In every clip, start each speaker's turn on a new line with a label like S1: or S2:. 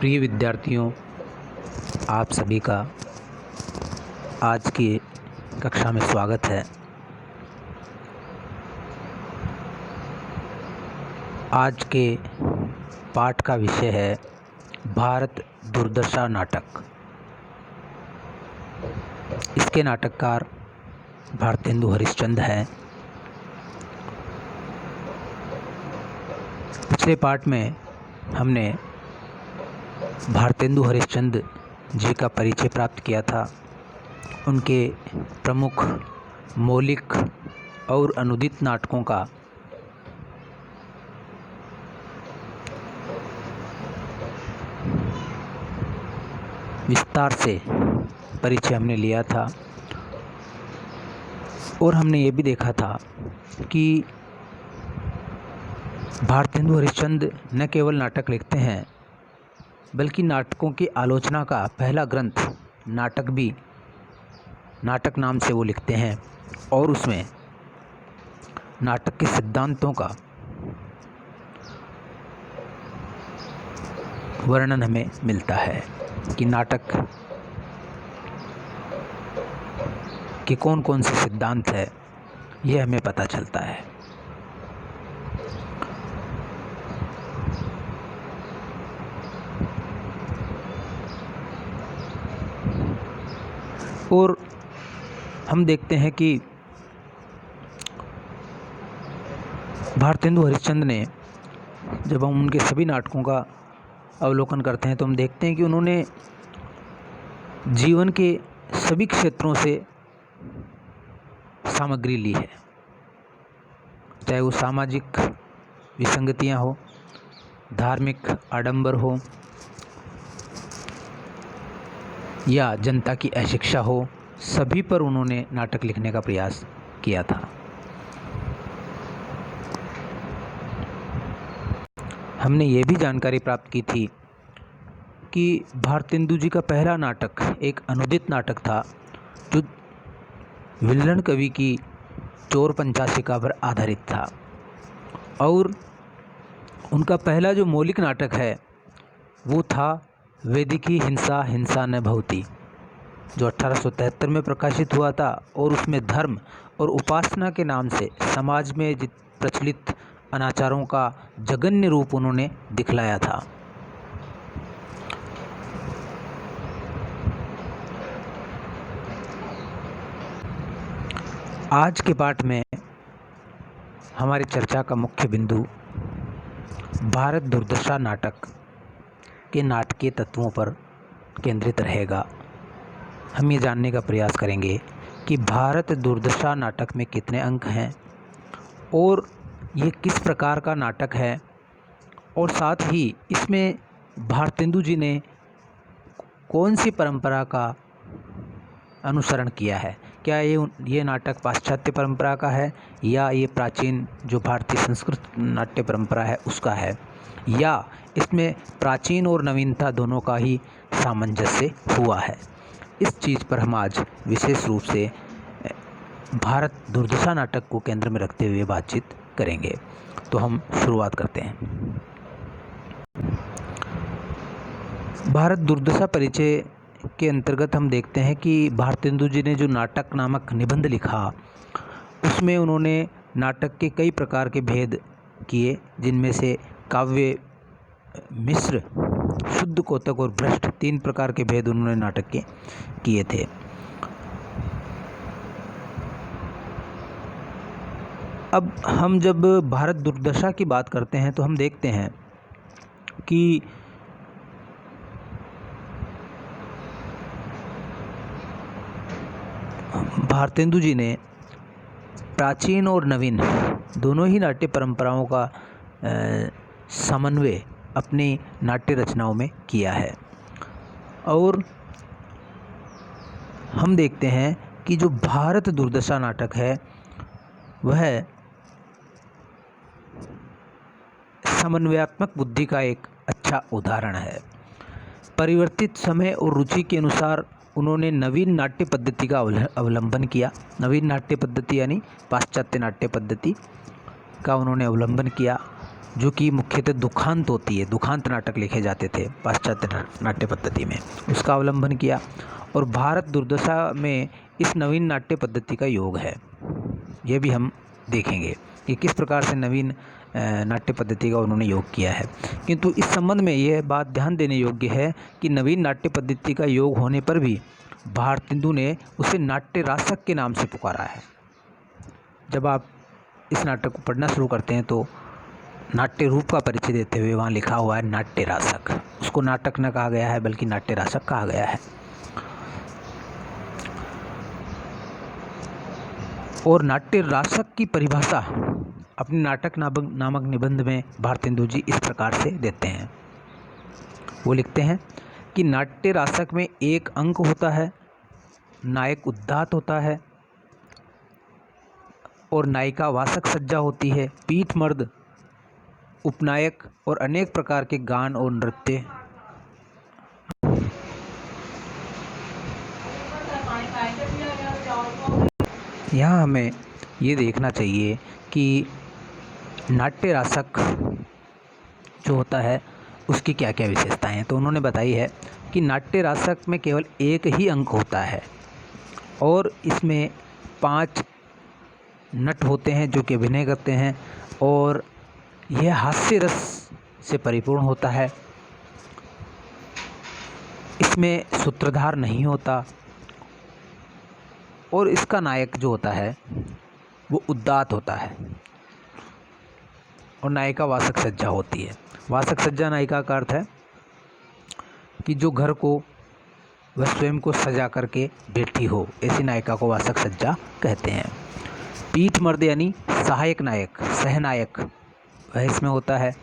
S1: प्रिय विद्यार्थियों, आप सभी का आज की कक्षा में स्वागत है। आज के पाठ का विषय है भारत दुर्दशा नाटक। इसके नाटककार भारतेंदु हरिश्चंद्र हैं। पिछले पाठ में हमने भारतेंदु हरिश्चंद्र जी का परिचय प्राप्त किया था, उनके प्रमुख मौलिक और अनुदित नाटकों का विस्तार से परिचय हमने लिया था और हमने ये भी देखा था कि भारतेंदु हरिश्चंद्र न केवल नाटक लिखते हैं बल्कि नाटकों की आलोचना का पहला ग्रंथ नाटक भी नाटक नाम से वो लिखते हैं और उसमें नाटक के सिद्धांतों का वर्णन हमें मिलता है कि नाटक के कौन कौन से सिद्धांत है, ये हमें पता चलता है। और हम देखते हैं कि भारतेंदु हरिश्चंद्र ने, जब हम उनके सभी नाटकों का अवलोकन करते हैं तो हम देखते हैं कि उन्होंने जीवन के सभी क्षेत्रों से सामग्री ली है, चाहे वो सामाजिक विसंगतियां हो, धार्मिक आडंबर हो या जनता की अशिक्षा हो, सभी पर उन्होंने नाटक लिखने का प्रयास किया था। हमने ये भी जानकारी प्राप्त की थी कि भारतेंदु जी का पहला नाटक एक अनुदित नाटक था जो विल्लन कवि की चोर पंचाशिका पर आधारित था और उनका पहला जो मौलिक नाटक है वो था वेदिकी हिंसा हिंसा न भवति, जो 1873 में प्रकाशित हुआ था और उसमें धर्म और उपासना के नाम से समाज में प्रचलित अनाचारों का जघन्य रूप उन्होंने दिखलाया था। आज के पाठ में हमारी चर्चा का मुख्य बिंदु भारत दुर्दशा नाटक के नाटकीय तत्वों पर केंद्रित रहेगा। हम ये जानने का प्रयास करेंगे कि भारत दुर्दशा नाटक में कितने अंक हैं और ये किस प्रकार का नाटक है, और साथ ही इसमें भारतेंदु जी ने कौन सी परंपरा का अनुसरण किया है। क्या ये नाटक पाश्चात्य परंपरा का है या ये प्राचीन जो भारतीय संस्कृत नाट्य परंपरा है उसका है, या इसमें प्राचीन और नवीनता दोनों का ही सामंजस्य हुआ है। इस चीज़ पर हम आज विशेष रूप से भारत दुर्दशा नाटक को केंद्र में रखते हुए बातचीत करेंगे। तो हम शुरुआत करते हैं। भारत दुर्दशा परिचय के अंतर्गत हम देखते हैं कि भारतेंदु जी ने जो नाटक नामक निबंध लिखा उसमें उन्होंने नाटक के कई प्रकार के भेद किए, जिनमें से काव्य, मिश्र, शुद्ध कौतक और भ्रष्ट, 3 प्रकार के भेद उन्होंने नाटक के किए थे। अब हम जब भारत दुर्दशा की बात करते हैं तो हम देखते हैं कि भारतेंदु जी ने प्राचीन और नवीन दोनों ही नाट्य परंपराओं का समन्वय अपनी नाट्य रचनाओं में किया है। और हम देखते हैं कि जो भारत दुर्दशा नाटक है वह समन्वयात्मक बुद्धि का एक अच्छा उदाहरण है। परिवर्तित समय और रुचि के अनुसार उन्होंने नवीन नाट्य पद्धति का अवलंबन किया। नवीन नाट्य पद्धति यानी पाश्चात्य नाट्य पद्धति का उन्होंने अवलंबन किया जो कि मुख्यतः दुखांत होती है, दुखांत नाटक लिखे जाते थे पाश्चात्य नाट्य पद्धति में, उसका अवलंबन किया। और भारत दुर्दशा में इस नवीन नाट्य पद्धति का योग है, ये भी हम देखेंगे कि किस प्रकार से नवीन नाट्य पद्धति का उन्होंने योग किया है। किंतु इस संबंध में यह बात ध्यान देने योग्य है कि नवीन नाट्य पद्धति का योग होने पर भी भारतेंदु ने उसे नाट्य रासक के नाम से पुकारा है। जब आप इस नाटक को पढ़ना शुरू करते हैं तो नाट्य रूप का परिचय देते हुए वहाँ लिखा हुआ है नाट्य रासक, उसको नाटक न कहा गया है बल्कि नाट्य रासक कहा गया है। और नाट्य रासक की परिभाषा अपने नाटक नामक निबंध में भारतेंदु जी इस प्रकार से देते हैं। वो लिखते हैं कि नाट्य रासक में एक अंक होता है, नायक उद्दात होता है और नायिका वासक सज्जा होती है, पीठ मर्द, उपनायक और अनेक प्रकार के गान और नृत्य। यहाँ हमें ये देखना चाहिए कि नाट्य रासक जो होता है उसकी क्या क्या विशेषताएं हैं। तो उन्होंने बताई है कि नाट्य रासक में केवल एक ही अंक होता है और इसमें 5 नट होते हैं जो कि अभिनय करते हैं और यह हास्य रस से परिपूर्ण होता है। इसमें सूत्रधार नहीं होता और इसका नायक जो होता है वो उद्दात होता है और नायिका वासक सज्जा होती है। वासक सज्जा नायिका का अर्थ है कि जो घर को वह स्वयं को सजा करके बैठी हो, ऐसी नायिका को वासक सज्जा कहते हैं। पीठ मर्द यानी सहायक नायक, सहनायक, वह इसमें होता है।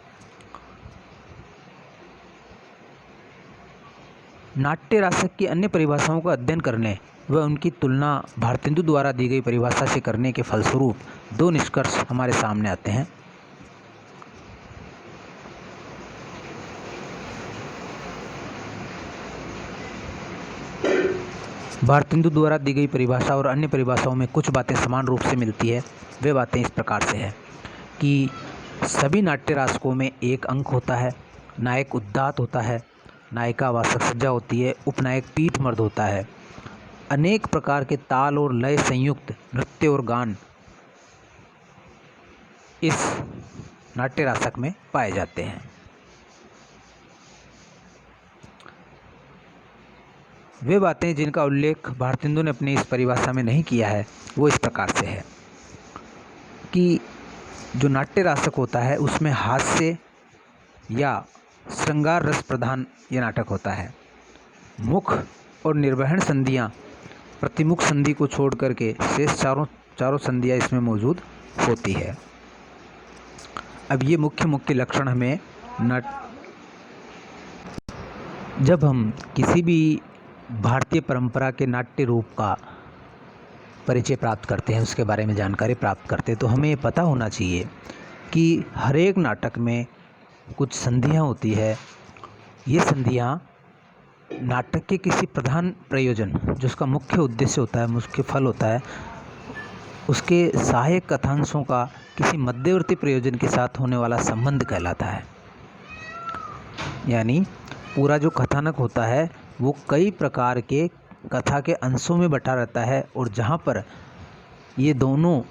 S1: नाट्य रासक की अन्य परिभाषाओं का अध्ययन करने व उनकी तुलना भारतेंदु द्वारा दी गई परिभाषा से करने के फलस्वरूप 2 निष्कर्ष हमारे सामने आते हैं। भारतेंदु द्वारा दी गई परिभाषा और अन्य परिभाषाओं में कुछ बातें समान रूप से मिलती है। वे बातें इस प्रकार से है कि सभी नाट्य रासकों में एक अंक होता है, नायक उद्दात होता है, नायिका वासक सज्जा होती है, उपनायक पीठ मर्द होता है, अनेक प्रकार के ताल और लय संयुक्त नृत्य और गान इस नाट्य रासक में पाए जाते हैं। वे बातें जिनका उल्लेख भारतेंदु ने अपनी इस परिभाषा में नहीं किया है वो इस प्रकार से है कि जो नाट्य रासक होता है उसमें हास्य या श्रृंगार रस प्रधान ये नाटक होता है। मुख और निर्वहन संधियाँ प्रतिमुख संधि को छोड़ करके शेष चारों संधियाँ इसमें मौजूद होती है। अब ये मुख्य लक्षण हमें जब हम किसी भी भारतीय परंपरा के नाट्य रूप का परिचय प्राप्त करते हैं, उसके बारे में जानकारी प्राप्त करते हैं, तो हमें ये पता होना चाहिए कि हर एक नाटक में कुछ संधियाँ होती है। ये संधियाँ नाटक के किसी प्रधान प्रयोजन, जो उसका मुख्य उद्देश्य होता है, मुख्य फल होता है, उसके सहायक कथांशों का किसी मध्यवर्ती प्रयोजन के साथ होने वाला संबंध कहलाता है। यानी पूरा जो कथानक होता है वो कई प्रकार के कथा के अंशों में बटा रहता है और जहाँ पर ये दोनों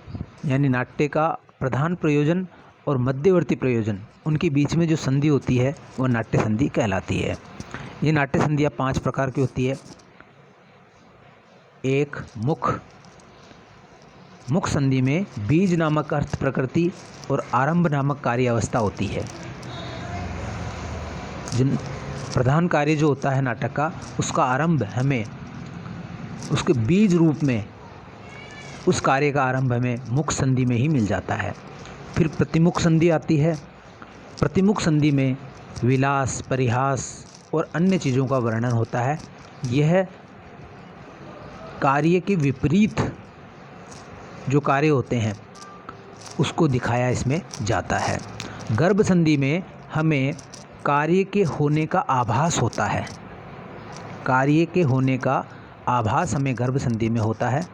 S1: यानी नाट्य का प्रधान प्रयोजन और मध्यवर्ती प्रयोजन, उनके बीच में जो संधि होती है वो नाट्य संधि कहलाती है। ये नाट्य संधियाँ 5 प्रकार की होती है। एक मुख संधि में बीज नामक अर्थ प्रकृति और आरंभ नामक कार्य अवस्था होती है। जिन प्रधान कार्य जो होता है नाटक का, उसका आरंभ हमें उसके बीज रूप में, उस कार्य का आरंभ हमें मुख संधि में ही मिल जाता है। फिर प्रतिमुख संधि आती है। प्रतिमुख संधि में विलास, परिहास और अन्य चीज़ों का वर्णन होता है। यह कार्य के विपरीत जो कार्य होते हैं उसको दिखाया इसमें जाता है। गर्भ संधि में हमें कार्य के होने का आभास होता है। कार्य के होने का आभास हमें गर्भ संधि में होता है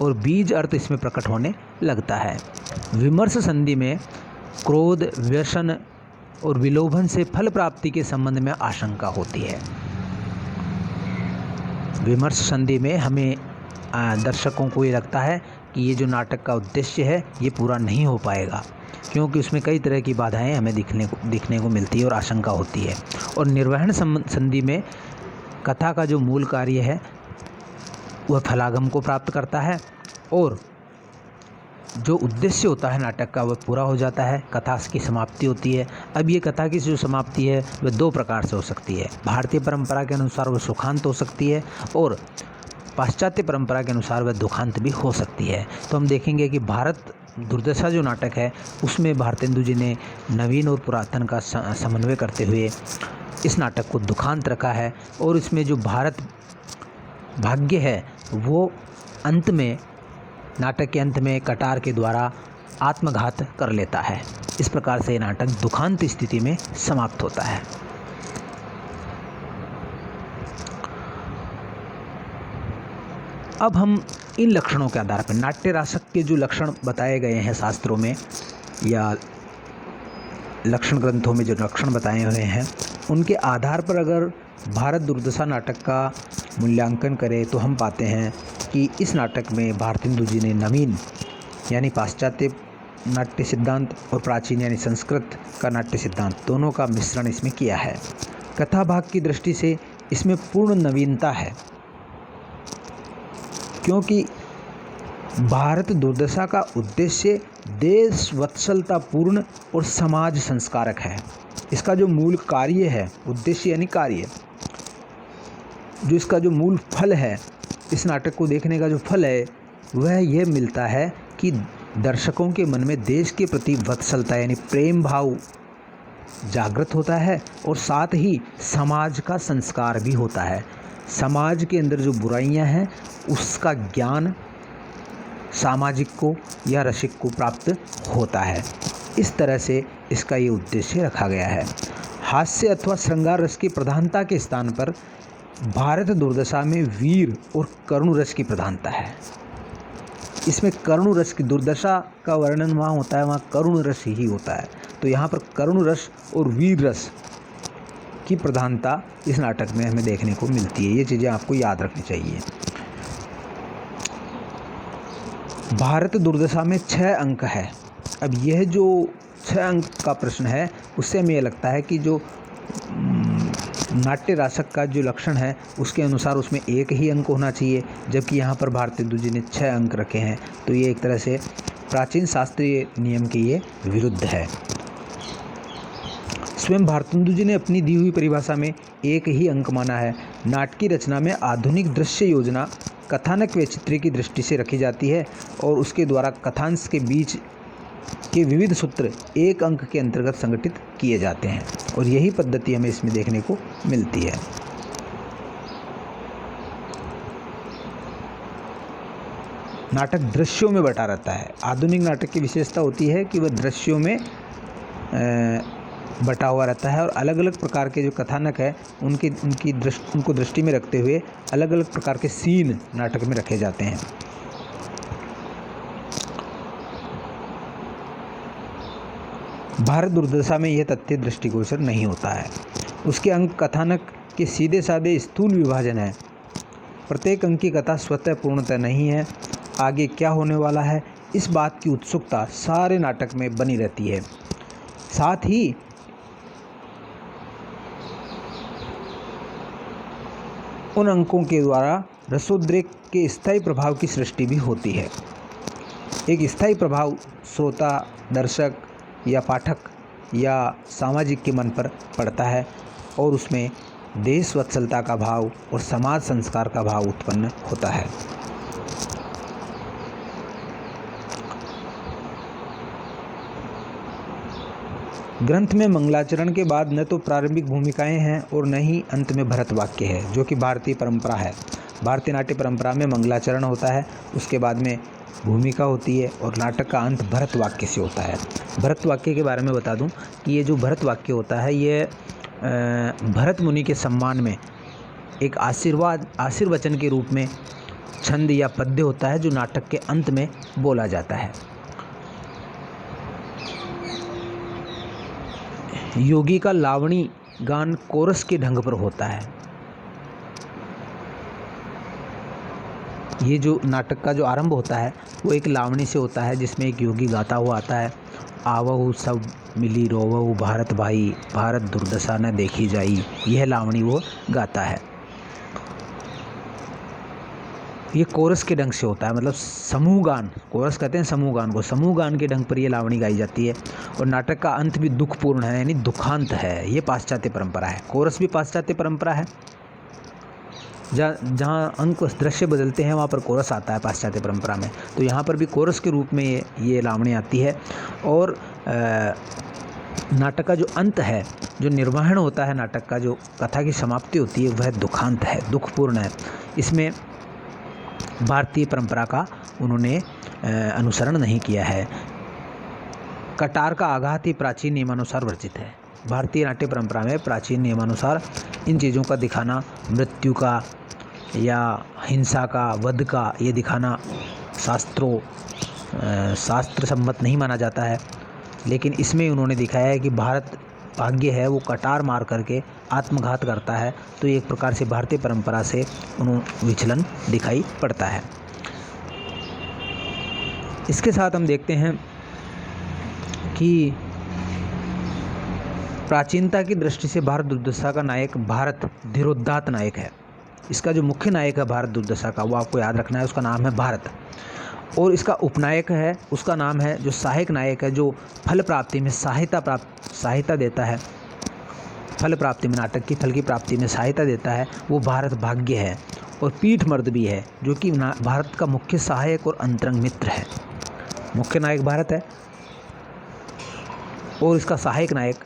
S1: और बीज अर्थ इसमें प्रकट होने लगता है। विमर्श संधि में क्रोध, व्यसन और विलोभन से फल प्राप्ति के संबंध में आशंका होती है। विमर्श संधि में हमें दर्शकों को ये लगता है कि ये जो नाटक का उद्देश्य है ये पूरा नहीं हो पाएगा, क्योंकि उसमें कई तरह की बाधाएं हमें दिखने को मिलती है और आशंका होती है। और निर्वहन संधि में कथा का जो मूल कार्य है वह फलागम को प्राप्त करता है और जो उद्देश्य होता है नाटक का वह पूरा हो जाता है, कथा की समाप्ति होती है। अब ये कथा की जो समाप्ति है वह दो प्रकार से हो सकती है। भारतीय परंपरा के अनुसार वह सुखांत हो सकती है और पाश्चात्य परंपरा के अनुसार वह दुखांत भी हो सकती है। तो हम देखेंगे कि भारत दुर्दशा जो नाटक है उसमें भारतेंदु जी ने नवीन और पुरातन का समन्वय करते हुए इस नाटक को दुखांत रखा है। और इसमें जो भारत भाग्य है वो अंत में, नाटक के अंत में कटार के द्वारा आत्मघात कर लेता है। इस प्रकार से नाटक दुखांत स्थिति में समाप्त होता है। अब हम इन लक्षणों के आधार पर, नाट्य रासक के जो लक्षण बताए गए हैं शास्त्रों में या लक्षण ग्रंथों में जो लक्षण बताए हुए हैं, उनके आधार पर अगर भारत दुर्दशा नाटक का मूल्यांकन करें तो हम पाते हैं कि इस नाटक में भारतेंदु जी ने नवीन यानी पाश्चात्य नाट्य सिद्धांत और प्राचीन यानी संस्कृत का नाट्य सिद्धांत दोनों का मिश्रण इसमें किया है। कथा भाग की दृष्टि से इसमें पूर्ण नवीनता है, क्योंकि भारत दुर्दशा का उद्देश्य देश वत्सलतापूर्ण और समाज संस्कारक है। इसका जो मूल कार्य है, उद्देश्य यानी कार्य, जो इसका जो मूल फल है, इस नाटक को देखने का जो फल है वह यह मिलता है कि दर्शकों के मन में देश के प्रति वत्सलता यानी प्रेम भाव जागृत होता है और साथ ही समाज का संस्कार भी होता है। समाज के अंदर जो बुराइयां हैं उसका ज्ञान सामाजिक को या रसिक को प्राप्त होता है। इस तरह से इसका ये उद्देश्य रखा गया है। हास्य अथवा श्रृंगार रस की प्रधानता के स्थान पर भारत दुर्दशा में वीर और करुण रस की प्रधानता है। इसमें करुण रस की, दुर्दशा का वर्णन वहाँ होता है, वहाँ करुण रस ही होता है। तो यहाँ पर करुण रस और वीर रस की प्रधानता इस नाटक में हमें देखने को मिलती है। ये चीज़ें आपको याद रखनी चाहिए। भारत दुर्दशा में 6 अंक है। अब यह जो 6 अंक का प्रश्न है उससे हमें यह लगता है कि जो नाट्य रासक का जो लक्षण है उसके अनुसार उसमें 1 ही अंक होना चाहिए, जबकि यहाँ पर भारतेंदु जी ने 6 अंक रखे हैं। तो ये एक तरह से प्राचीन शास्त्रीय नियम के ये विरुद्ध है। स्वयं भारतेंदु जी ने अपनी दी हुई परिभाषा में 1 ही अंक माना है। नाटक की रचना में आधुनिक दृश्य योजना कथानक व चित्र की दृष्टि से रखी जाती है और उसके द्वारा कथांश के बीच के विविध सूत्र 1 अंक के अंतर्गत संगठित किए जाते हैं और यही पद्धति हमें इसमें देखने को मिलती है। नाटक दृश्यों में बटा रहता है। आधुनिक नाटक की विशेषता होती है कि वह दृश्यों में बटा हुआ रहता है और अलग अलग प्रकार के जो कथानक है उनको दृष्टि में रखते हुए अलग अलग प्रकार के सीन नाटक में रखे जाते हैं। भारत दुर्दशा में यह तथ्य दृष्टिगोचर नहीं होता है। उसके अंक कथानक के सीधे साधे स्थूल विभाजन है। प्रत्येक अंक की कथा स्वतः पूर्णतः नहीं है। आगे क्या होने वाला है इस बात की उत्सुकता सारे नाटक में बनी रहती है। साथ ही उन अंकों के द्वारा रसोद्रेक के स्थायी प्रभाव की सृष्टि भी होती है। एक स्थायी प्रभाव श्रोता, दर्शक या पाठक या सामाजिक के मन पर पड़ता है और उसमें देश वत्सलता का भाव और समाज संस्कार का भाव उत्पन्न होता है। ग्रंथ में मंगलाचरण के बाद न तो प्रारंभिक भूमिकाएं हैं और न ही अंत में भरत वाक्य है, जो कि भारतीय परंपरा है। भारतीय नाट्य परंपरा में मंगलाचरण होता है, उसके बाद में भूमिका होती है और नाटक का अंत भरत वाक्य से होता है। भरत वाक्य के बारे में बता दूं कि ये जो भरत वाक्य होता है ये भरत मुनि के सम्मान में एक आशीर्वचन के रूप में छंद या पद्य होता है, जो नाटक के अंत में बोला जाता है। योगी का लावणी गान कोरस के ढंग पर होता है। ये जो नाटक का जो आरंभ होता है वो एक लावणी से होता है, जिसमें एक योगी गाता हुआ आता है, आवहु सब मिली रोवहु भारत भाई, भारत दुर्दशा न देखी जाई। यह लावणी वो गाता है। ये कोरस के ढंग से होता है, मतलब समूह गान, कोरस कहते हैं समूह गान को, समूह गान के ढंग पर ये लावणी गाई जाती है। और नाटक का अंत भी दुखपूर्ण है, यानी दुखांत है। ये पाश्चात्य परंपरा है। कोरस भी पाश्चात्य परंपरा है। जहाँ अंक दृश्य बदलते हैं वहाँ पर कोरस आता है पाश्चात्य परंपरा में। तो यहाँ पर भी कोरस के रूप में ये लावणी आती है। और नाटक का जो अंत है, जो निर्वहन होता है नाटक का, जो कथा की समाप्ति होती है, वह दुखांत है, दुखपूर्ण है। इसमें भारतीय परंपरा का उन्होंने अनुसरण नहीं किया है। कटार का आघात ही प्राचीन नियमानुसार वर्जित है। भारतीय नाट्य परंपरा में प्राचीन नियमानुसार इन चीज़ों का दिखाना, मृत्यु का या हिंसा का, वध का, ये दिखाना शास्त्र सम्मत नहीं माना जाता है। लेकिन इसमें उन्होंने दिखाया है कि भारत भाग्य है वो कटार मार करके आत्मघात करता है। तो एक प्रकार से भारतीय परंपरा से उन्होंने विचलन दिखाई पड़ता है। इसके साथ हम देखते हैं कि प्राचीनता की दृष्टि से भारत दुर्दशा का नायक भारत धीरोदात्त नायक है। इसका जो मुख्य नायक है भारत दुर्दशा का, वो आपको याद रखना है, उसका नाम है भारत। और इसका उपनायक है, उसका नाम है, जो सहायक नायक है, जो फल प्राप्ति में सहायता देता है, फल प्राप्ति में, नाटक की फल की प्राप्ति में सहायता देता है, वो भारत भाग्य है। और पीठ मर्द भी है, जो कि भारत का मुख्य सहायक और अंतरंग मित्र है। मुख्य नायक भारत है और इसका सहायक नायक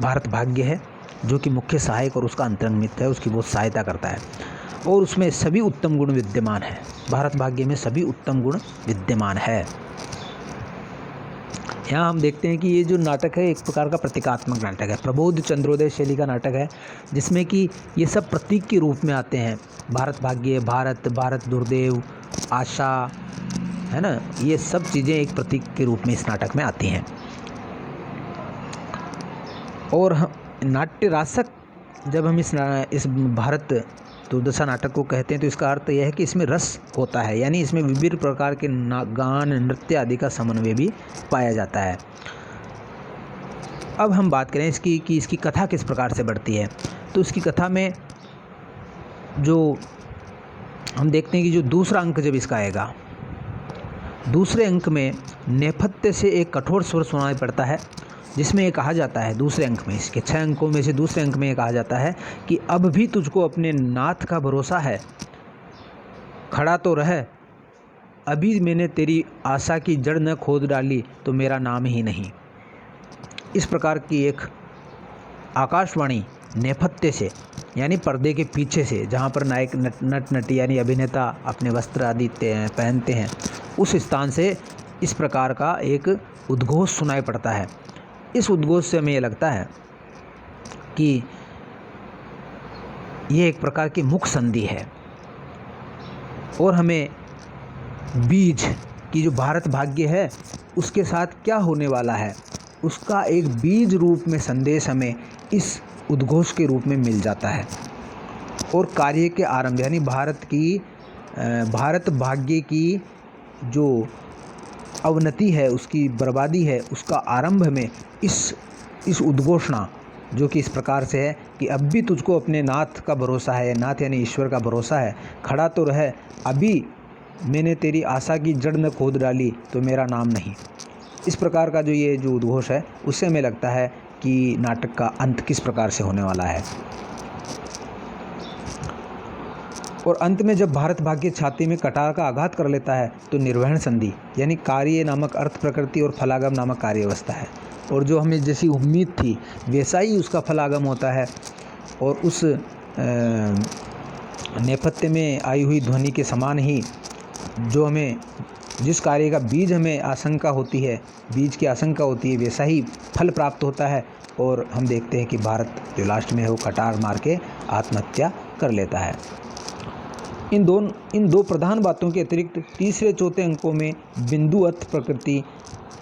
S1: भारत भाग्य है, जो कि मुख्य सहायक और उसका अंतरंग मित्र है, उसकी बहुत सहायता करता है। और उसमें सभी उत्तम गुण विद्यमान है। भारत भाग्य में सभी उत्तम गुण विद्यमान है। यहाँ हम देखते हैं कि ये जो नाटक है एक प्रकार का प्रतीकात्मक नाटक है, प्रबोध चंद्रोदय शैली का नाटक है, जिसमें कि ये सब प्रतीक के रूप में आते हैं। भारत भाग्य, भारत दुर्देव, आशा, है ना, ये सब चीज़ें एक प्रतीक के रूप में इस नाटक में आती हैं। और नाट्य रासक जब हम इस भारत दुर्दशा नाटक को कहते हैं तो इसका अर्थ यह है कि इसमें रस होता है, यानी इसमें विभिन्न प्रकार के गान, नृत्य आदि का समन्वय भी पाया जाता है। अब हम बात करें इसकी कि इसकी कथा किस प्रकार से बढ़ती है। तो इसकी कथा में जो हम देखते हैं कि जो दूसरा अंक जब इसका आएगा, दूसरे अंक में नेपथ्य से एक कठोर स्वर सुनाई पड़ता है, जिसमें ये कहा जाता है, दूसरे अंक में, इसके 6 अंकों में से दूसरे अंक में ये कहा जाता है कि अब भी तुझको अपने नाथ का भरोसा है, खड़ा तो रह, अभी मैंने तेरी आशा की जड़ न खोद डाली तो मेरा नाम ही नहीं। इस प्रकार की एक आकाशवाणी नेपथ्य से, यानी पर्दे के पीछे से, जहाँ पर नायक नट नटी यानी अभिनेता अपने वस्त्र आदि पहनते हैं, उस स्थान से इस प्रकार का एक उद्घोष सुनाई पड़ता है। इस उद्घोष से हमें ये लगता है कि ये एक प्रकार की मुख संधि है और हमें बीज की जो भारत भाग्य है उसके साथ क्या होने वाला है उसका एक बीज रूप में संदेश हमें इस उद्घोष के रूप में मिल जाता है। और कार्य के आरंभ यानी भारत भाग्य की जो अवनति है, उसकी बर्बादी है, उसका आरंभ में इस उद्घोषणा जो कि इस प्रकार से है कि अब भी तुझको अपने नाथ का भरोसा है, नाथ यानी ईश्वर का भरोसा है, खड़ा तो रह, अभी मैंने तेरी आशा की जड़ न खोद डाली तो मेरा नाम नहीं। इस प्रकार का जो उद्घोष है उससे हमें लगता है कि नाटक का अंत किस प्रकार से होने वाला है। और अंत में जब भारत भाग्य छाती में कटार का आघात कर लेता है तो निर्वहन संधि यानी कार्य नामक अर्थ प्रकृति और फलागम नामक कार्य अवस्था है। और जो हमें जैसी उम्मीद थी वैसा ही उसका फलागम होता है। और उस नेपथ्य में आई हुई ध्वनि के समान ही जो हमें जिस कार्य का बीज हमें आशंका होती है, बीज की आशंका होती है, वैसा ही फल प्राप्त होता है। और हम देखते हैं कि भारत जो लास्ट में है वो कटार मार के आत्महत्या कर लेता है। इन दो प्रधान बातों के अतिरिक्त तीसरे चौथे अंकों में बिंदु अर्थ प्रकृति,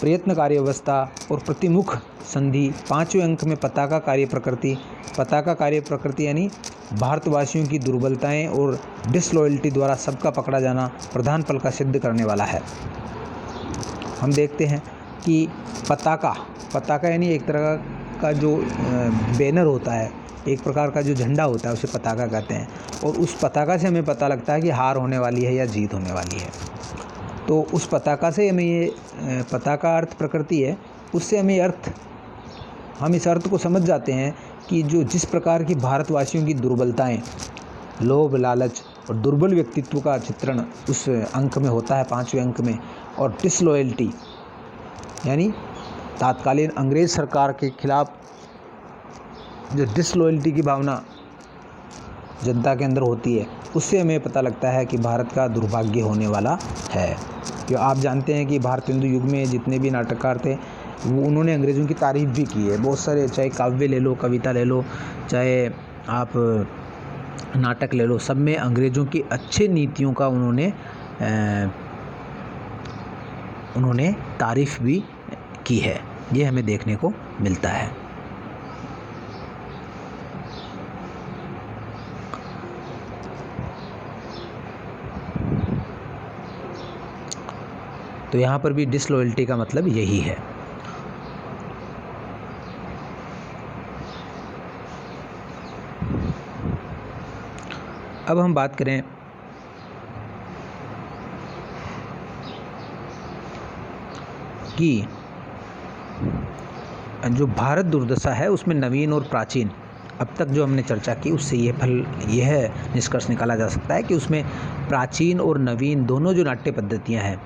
S1: प्रयत्न कार्य अवस्था और प्रतिमुख संधि। 5वें अंक में पताका कार्य प्रकृति। पताका कार्य प्रकृति यानी भारतवासियों की दुर्बलताएं और डिसलॉयल्टी द्वारा सबका पकड़ा जाना प्रधान फल का सिद्ध करने वाला है। हम देखते हैं कि पताका यानी एक तरह का जो बैनर होता है, एक प्रकार का जो झंडा होता है उसे पताका कहते हैं। और उस पताका से हमें पता लगता है कि हार होने वाली है या जीत होने वाली है। तो उस पताका से हमें ये पताका अर्थ प्रकृति है, उससे हमें हम इस अर्थ को समझ जाते हैं कि जिस प्रकार की भारतवासियों की दुर्बलताएं, लोभ, लालच और दुर्बल व्यक्तित्व का चित्रण उस अंक में होता है, 5वें अंक में। और डिसलॉयल्टी यानी तात्कालीन अंग्रेज सरकार के खिलाफ जो डिसलॉयल्टी की भावना जनता के अंदर होती है, उससे हमें पता लगता है कि भारत का दुर्भाग्य होने वाला है। जो आप जानते हैं कि भारत हिंदू युग में जितने भी नाटककार थे वो उन्होंने अंग्रेज़ों की तारीफ़ भी की है। बहुत सारे, चाहे काव्य ले लो, कविता ले लो, चाहे आप नाटक ले लो, सब में अंग्रेज़ों की अच्छे नीतियों का उन्होंने तारीफ़ भी की है। ये हमें देखने को मिलता है। तो यहाँ पर भी डिसलॉयल्टी का मतलब यही है। अब हम बात करें कि जो भारत दुर्दशा है उसमें नवीन और प्राचीन, अब तक जो हमने चर्चा की उससे यह निष्कर्ष निकाला जा सकता है कि उसमें प्राचीन और नवीन दोनों जो नाट्य पद्धतियां हैं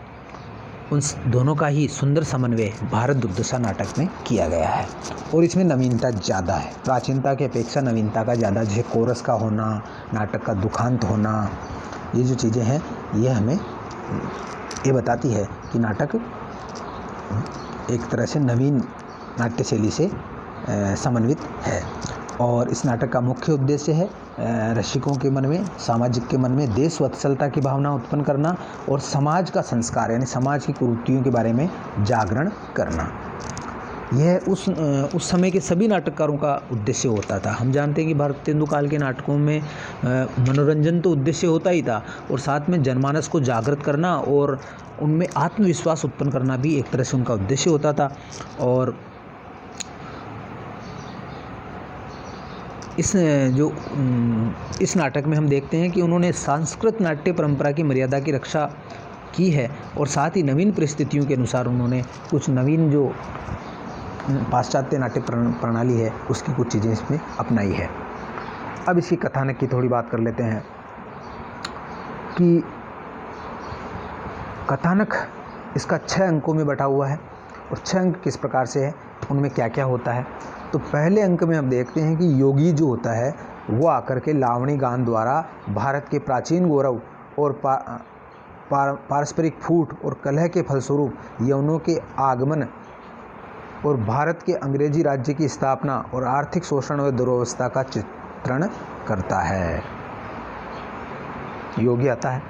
S1: उन दोनों का ही सुंदर समन्वय भारत दुर्दशा नाटक में किया गया है। और इसमें नवीनता ज़्यादा है, प्राचीनता की अपेक्षा नवीनता का ज़्यादा, जैसे कोरस का होना, नाटक का दुखांत होना, ये जो चीज़ें हैं ये हमें ये बताती है कि नाटक एक तरह से नवीन नाट्य शैली से समन्वित है। और इस नाटक का मुख्य उद्देश्य है रसिकों के मन में, सामाजिक के मन में देशवत्सलता की भावना उत्पन्न करना और समाज का संस्कार यानी समाज की कुरीतियों के बारे में जागरण करना। यह उस समय के सभी नाटककारों का उद्देश्य होता था। हम जानते हैं कि भारतीय हिंदू काल के नाटकों में मनोरंजन तो उद्देश्य होता ही था और साथ में जनमानस को जागृत करना और उनमें आत्मविश्वास उत्पन्न करना भी एक तरह से उनका उद्देश्य होता था। और इस नाटक में हम देखते हैं कि उन्होंने सांस्कृत नाट्य परंपरा की मर्यादा की रक्षा की है और साथ ही नवीन परिस्थितियों के अनुसार उन्होंने कुछ नवीन जो पाश्चात्य नाट्य प्रणाली है उसकी कुछ चीज़ें इसमें अपनाई है। अब इसकी कथानक की थोड़ी बात कर लेते हैं कि कथानक इसका 6 अंकों में बटा हुआ है और 6 अंक किस प्रकार से है, उनमें क्या क्या होता है। तो पहले अंक में हम देखते हैं कि योगी जो होता है वो आकर के लावणी गान द्वारा भारत के प्राचीन गौरव और पारस्परिक फूट और कलह के फलस्वरूप यवनों के आगमन और भारत के अंग्रेजी राज्य की स्थापना और आर्थिक शोषण व दुर्व्यवस्था का चित्रण करता है। योगी आता है,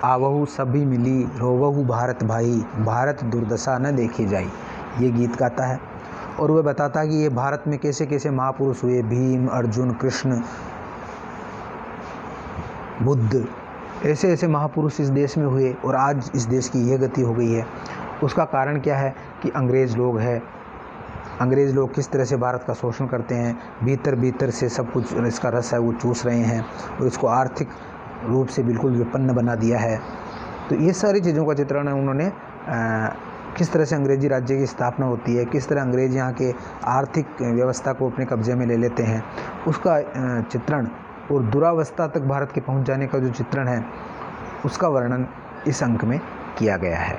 S1: आवहु सभी मिली रोवहु भारत भाई, भारत दुर्दशा न देखी जाई, ये गीत गाता है। और वह बताता है कि ये भारत में कैसे कैसे महापुरुष हुए, भीम, अर्जुन, कृष्ण, बुद्ध, ऐसे ऐसे महापुरुष इस देश में हुए और आज इस देश की यह गति हो गई है। उसका कारण क्या है कि अंग्रेज़ लोग हैं, अंग्रेज़ लोग किस तरह से भारत का शोषण करते हैं, भीतर भीतर से सब कुछ इसका रस है वो चूस रहे हैं और इसको आर्थिक रूप से बिल्कुल विपन्न बना दिया है। तो ये सारी चीज़ों का चित्रण उन्होंने किस तरह से अंग्रेजी राज्य की स्थापना होती है, किस तरह अंग्रेज यहाँ के आर्थिक व्यवस्था को अपने कब्जे में ले लेते हैं, उसका चित्रण और दुरावस्था तक भारत के पहुँच जाने का जो चित्रण है उसका वर्णन इस अंक में किया गया है।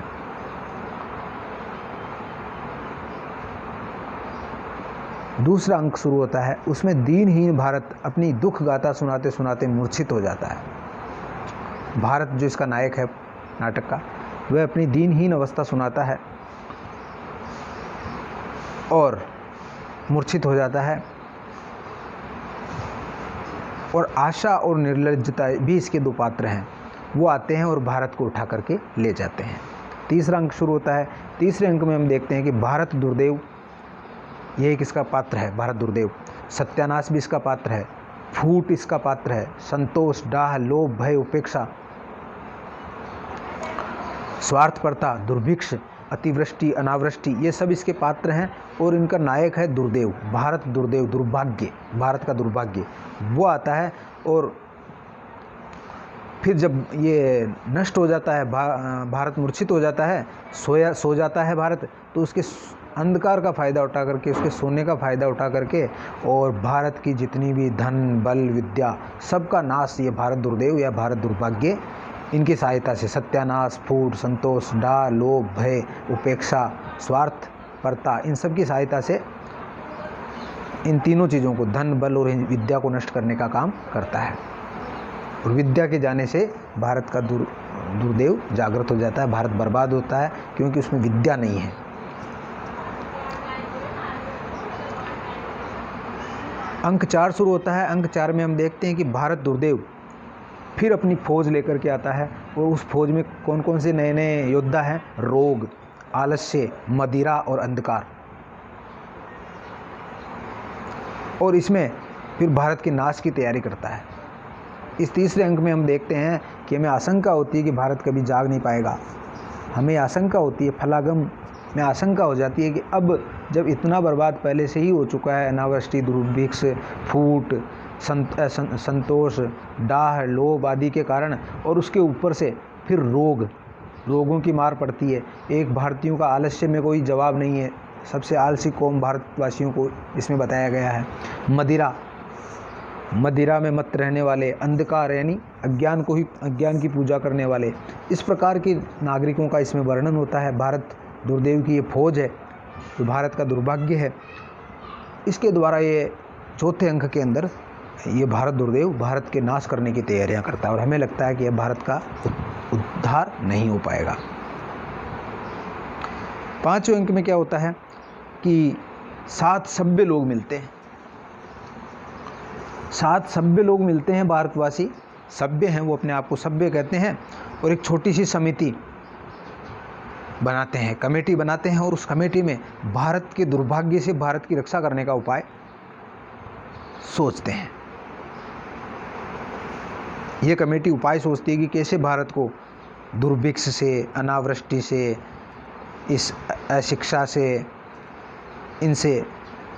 S1: दूसरा अंक शुरू होता है, उसमें दीनहीन भारत अपनी दुख गाथा सुनाते सुनाते मूर्छित हो जाता है। भारत जो इसका नायक है नाटक का, वह अपनी दीनहीन अवस्था सुनाता है और मूर्छित हो जाता है और आशा और निर्लज्जता भी इसके दो पात्र हैं। वो आते हैं और भारत को उठा करके ले जाते हैं। तीसरा अंक शुरू होता है। तीसरे अंक में हम देखते हैं कि भारत दुर्देव ये एक इसका पात्र है भारत दुर्देव। सत्यानाश भी इसका पात्र है, फूट इसका पात्र है, संतोष, डाह, लोभ, भय, उपेक्षा, स्वार्थपरता, दुर्भिक्ष, अतिवृष्टि, अनावृष्टि, ये सब इसके पात्र हैं। और इनका नायक है दुर्देव, भारत दुर्देव, दुर्भाग्य, भारत का दुर्भाग्य वो आता है। और फिर जब ये नष्ट हो जाता है, भारत मूर्छित हो जाता है, सो जाता है भारत, तो उसके अंधकार का फ़ायदा उठा करके, उसके सोने का फ़ायदा उठा करके और भारत की जितनी भी धन, बल, विद्या, सबका नाश ये भारत दुर्देव या भारत दुर्भाग्य इनकी सहायता से, सत्यानाश, फूट, संतोष, डाह, लोभ, भय, उपेक्षा, स्वार्थपरता, इन सब की सहायता से इन तीनों चीज़ों को, धन, बल और विद्या को नष्ट करने का काम करता है। और विद्या के जाने से भारत का दुर्देव जागृत हो जाता है, भारत बर्बाद होता है क्योंकि उसमें विद्या नहीं है। अंक 4 शुरू होता है। अंक 4 में हम देखते हैं कि भारत दुर्देव फिर अपनी फौज लेकर के आता है और उस फौज में कौन कौन से नए नए योद्धा हैं? रोग, आलस्य, मदिरा और अंधकार। और इसमें फिर भारत के नाश की तैयारी करता है। इस तीसरे अंक में हम देखते हैं कि हमें आशंका होती है कि भारत कभी जाग नहीं पाएगा। हमें आशंका होती है, फलागम में आशंका हो जाती है कि अब जब इतना बर्बाद पहले से ही हो चुका है, अनावृष्टि, दुर्भिक्ष, फूट, संतोष, डाह, लोभ आदि के कारण, और उसके ऊपर से फिर रोगों की मार पड़ती है। एक भारतीयों का आलस्य में कोई जवाब नहीं है, सबसे आलसी कौम भारतवासियों को इसमें बताया गया है। मदिरा में मत रहने वाले, अंधकार यानी अज्ञान की पूजा करने वाले, इस प्रकार के नागरिकों का इसमें वर्णन होता है। भारत दुर्देव की ये फौज है जो भारत का दुर्भाग्य है। इसके द्वारा ये चौथे अंक के अंदर ये भारत दुर्देव भारत के नाश करने की तैयारियां करता है और हमें लगता है कि यह भारत का उद्धार नहीं हो पाएगा। पांचवें अंक में क्या होता है कि 7 सभ्य लोग मिलते हैं। 7 सभ्य लोग मिलते हैं, भारतवासी सभ्य हैं, वो अपने आप को सभ्य कहते हैं, और एक छोटी सी समिति बनाते हैं, कमेटी बनाते हैं, और उस कमेटी में भारत के दुर्भाग्य से भारत की रक्षा करने का उपाय सोचते हैं। ये कमेटी उपाय सोचती है कि कैसे भारत को दुर्भिक्ष से, अनावृष्टि से, इस अशिक्षा से, इनसे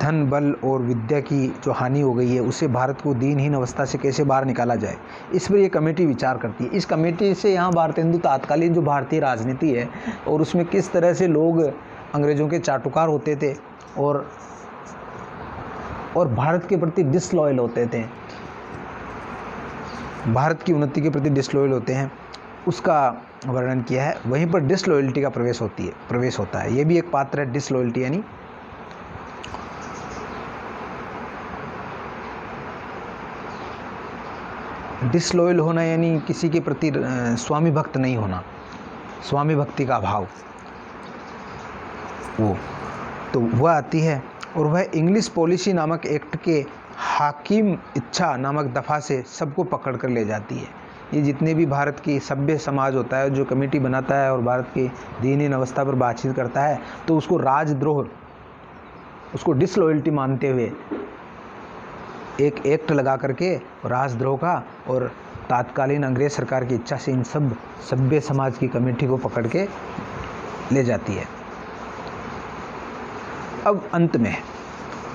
S1: धन, बल और विद्या की जो हानि हो गई है, उससे भारत को दीनहीन अवस्था से कैसे बाहर निकाला जाए, इस पर ये कमेटी विचार करती है। इस कमेटी से यहाँ भारतेंदु तात्कालीन जो भारतीय राजनीति है और उसमें किस तरह से लोग अंग्रेज़ों के चाटुकार होते थे और भारत के प्रति डिसलॉयल होते थे, भारत की उन्नति के प्रति डिसलॉयल होते हैं, उसका वर्णन किया है। वहीं पर डिसलॉयल्टी का प्रवेश होता है। ये भी एक पात्र है, डिसलॉयल्टी यानी डिसलॉयल होना, यानी किसी के प्रति स्वामी भक्त नहीं होना, स्वामी भक्ति का अभाव, वह आती है। और वह इंग्लिश पॉलिसी नामक एक्ट के हाकिम इच्छा नामक दफ़ा से सबको पकड़ कर ले जाती है। ये जितने भी भारत की सभ्य समाज होता है जो कमेटी बनाता है और भारत की दीनहीन अवस्था पर बातचीत करता है, तो उसको राजद्रोह, उसको डिसलॉयल्टी मानते हुए एक एक्ट लगा करके राजद्रोह का, और तात्कालीन अंग्रेज सरकार की इच्छा से इन सब सभ्य समाज की कमेटी को पकड़ के ले जाती है। अब अंत में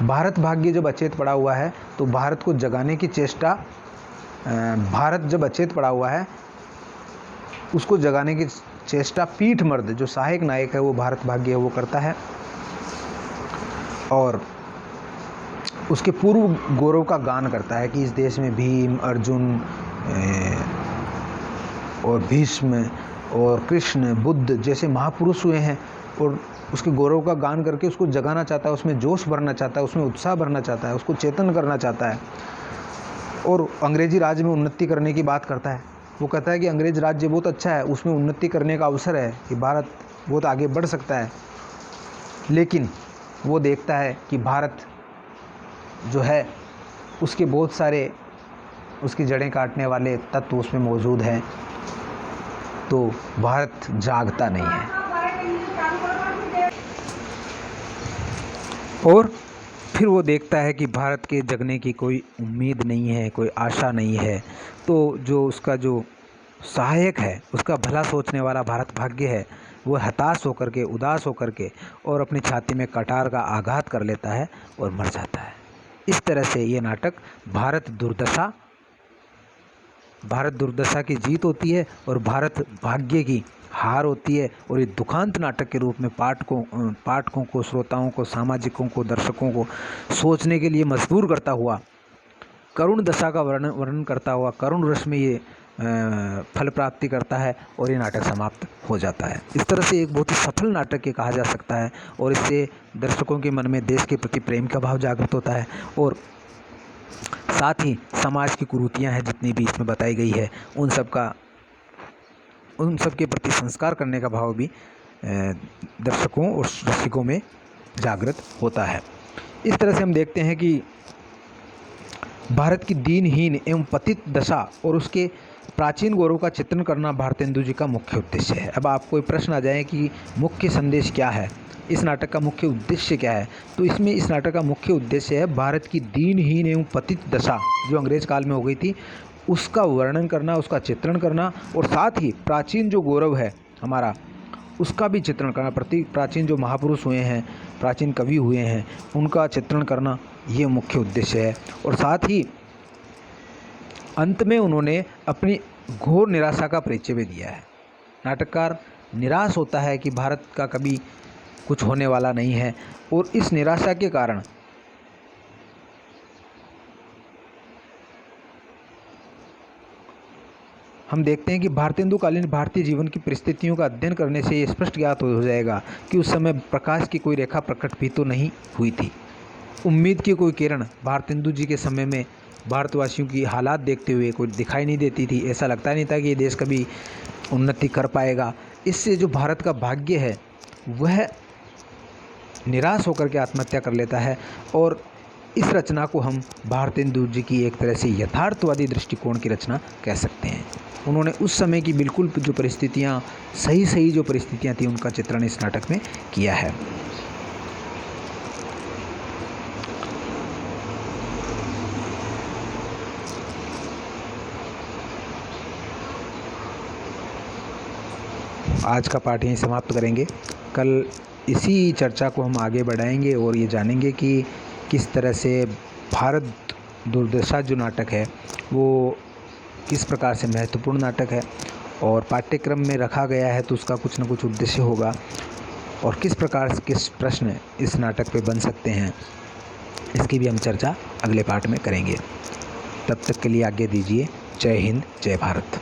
S1: भारत भाग्य जब अचेत पड़ा हुआ है तो भारत को जगाने की चेष्टा, भारत जब अचेत पड़ा हुआ है उसको जगाने की चेष्टा पीठमर्द जो सहायक नायक है वो भारत भाग्य है वो करता है, और उसके पूर्व गौरव का गान करता है कि इस देश में भीम, अर्जुन और भीष्म और कृष्ण, बुद्ध जैसे महापुरुष हुए हैं, और उसके गौरव का गान करके उसको जगाना चाहता है, उसमें जोश भरना चाहता है, उसमें उत्साह भरना चाहता है, उसको चेतन करना चाहता है। और अंग्रेजी राज्य में उन्नति करने की बात करता है। वो कहता है कि अंग्रेज राज्य बहुत अच्छा है, उसमें उन्नति करने का अवसर है, कि भारत बहुत आगे बढ़ सकता है, लेकिन वो देखता है कि भारत जो है उसके बहुत सारे उसकी जड़ें काटने वाले तत्व उसमें मौजूद हैं, तो भारत जागता नहीं है। और फिर वो देखता है कि भारत के जगने की कोई उम्मीद नहीं है, कोई आशा नहीं है, तो जो उसका जो सहायक है, उसका भला सोचने वाला भारत भाग्य है, वो हताश होकर के, उदास होकर के और अपनी छाती में कटार का आघात कर लेता है और मर जाता है। इस तरह से ये नाटक भारत दुर्दशा की जीत होती है और भारत भाग्य की हार होती है। और ये दुखांत नाटक के रूप में पाठकों को, श्रोताओं को, सामाजिकों को, दर्शकों को सोचने के लिए मजबूर करता हुआ, करुण दशा का वर्णन करता हुआ, करुण रस में ये फल प्राप्ति करता है और ये नाटक समाप्त हो जाता है। इस तरह से एक बहुत ही सफल नाटक ये कहा जा सकता है और इससे दर्शकों के मन में देश के प्रति प्रेम का भाव जागृत होता है और साथ ही समाज की कुरीतियाँ हैं जितनी भी इसमें बताई गई है, उन सब के प्रति संस्कार करने का भाव भी दर्शकों और रसिकों में जागृत होता है। इस तरह से हम देखते हैं कि भारत की दीनहीन एवं पतित दशा और उसके प्राचीन गौरव का चित्रण करना भारतेंदु जी का मुख्य उद्देश्य है। अब आपको एक प्रश्न आ जाए कि मुख्य संदेश क्या है, इस नाटक का मुख्य उद्देश्य क्या है, तो इसमें इस नाटक का मुख्य उद्देश्य है भारत की दीनहीन एवं पतित दशा जो अंग्रेज काल में हो गई थी, उसका वर्णन करना, उसका चित्रण करना और साथ ही प्राचीन जो गौरव है हमारा, उसका भी चित्रण करना। प्राचीन जो महापुरुष हुए हैं, प्राचीन कवि हुए हैं, उनका चित्रण करना, ये मुख्य उद्देश्य है। और साथ ही अंत में उन्होंने अपनी घोर निराशा का परिचय भी दिया है। नाटककार निराश होता है कि भारत का कभी कुछ होने वाला नहीं है और इस निराशा के कारण हम देखते हैं कि भारतेंदु कालीन भारतीय जीवन की परिस्थितियों का अध्ययन करने से ये स्पष्ट ज्ञात हो जाएगा कि उस समय प्रकाश की कोई रेखा प्रकट भी तो नहीं हुई थी। उम्मीद की कोई किरण भारतेंदु जी के समय में भारतवासियों की हालात देखते हुए कोई दिखाई नहीं देती थी। ऐसा लगता नहीं था कि ये देश कभी उन्नति कर पाएगा। इससे जो भारत का भाग्य है वह निराश होकर के आत्महत्या कर लेता है और इस रचना को हम भारतेंदु जी की एक तरह से यथार्थवादी दृष्टिकोण की रचना कह सकते हैं। उन्होंने उस समय की बिल्कुल जो परिस्थितियाँ, सही जो परिस्थितियाँ थी, उनका चित्रण इस नाटक में किया है। आज का पाठ यहीं समाप्त करेंगे। कल इसी चर्चा को हम आगे बढ़ाएंगे और ये जानेंगे कि किस तरह से भारत दुर्दशा जो नाटक है वो किस प्रकार से महत्वपूर्ण नाटक है और पाठ्यक्रम में रखा गया है तो उसका कुछ न कुछ उद्देश्य होगा और किस प्रकार से किस प्रश्न इस नाटक पे बन सकते हैं, इसकी भी हम चर्चा अगले पाठ में करेंगे। तब तक के लिए आज्ञा दीजिए। जय हिंद, जय भारत।